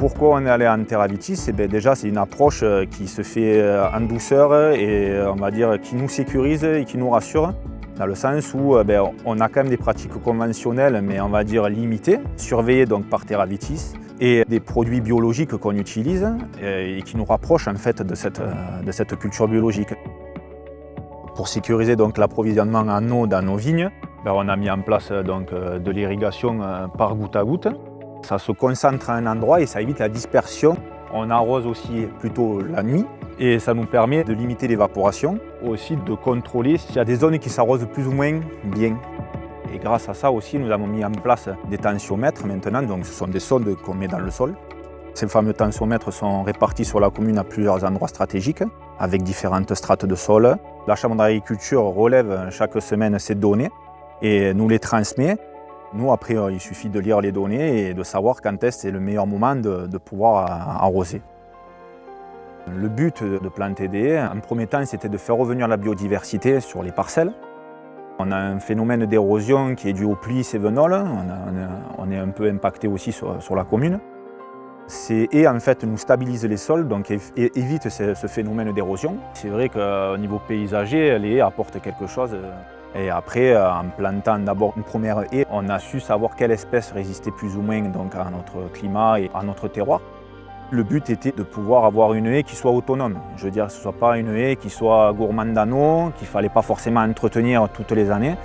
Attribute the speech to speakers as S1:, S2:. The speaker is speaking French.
S1: Pourquoi on est allé en Terra Vitis? Déjà, c'est une approche qui se fait en douceur et on va dire qui nous sécurise et qui nous rassure. Dans le sens où on a quand même des pratiques conventionnelles, mais on va dire limitées, surveillées donc par Terra Vitis, et des produits biologiques qu'on utilise et qui nous rapprochent en fait de cette culture biologique. Pour sécuriser donc l'approvisionnement en eau dans nos vignes, on a mis en place donc, de l'irrigation par goutte à goutte. Ça se concentre à un endroit et ça évite la dispersion. On arrose aussi plutôt la nuit et ça nous permet de limiter l'évaporation, aussi de contrôler s'il y a des zones qui s'arrosent plus ou moins bien. Et grâce à ça aussi, nous avons mis en place des tensiomètres maintenant, donc ce sont des sondes qu'on met dans le sol. Ces fameux tensiomètres sont répartis sur la commune à plusieurs endroits stratégiques, avec différentes strates de sol. La Chambre d'agriculture relève chaque semaine ces données et nous les transmet. Nous, après, il suffit de lire les données et de savoir quand est-ce c'est le meilleur moment de pouvoir arroser. Le but de Plantes Aidées, en premier temps, c'était de faire revenir la biodiversité sur les parcelles. On a un phénomène d'érosion qui est dû aux pluies sévenoles. On est un peu impacté aussi sur la commune. Ces haies, en fait, nous stabilisent les sols, donc évitent ce phénomène d'érosion. C'est vrai qu'au niveau paysager, les haies apportent quelque chose. Et après, en plantant d'abord une première haie, on a su savoir quelle espèce résistait plus ou moins donc, à notre climat et à notre terroir. Le but était de pouvoir avoir une haie qui soit autonome. Je veux dire, que ce ne soit pas une haie qui soit gourmande en eau, qu'il ne fallait pas forcément entretenir toutes les années.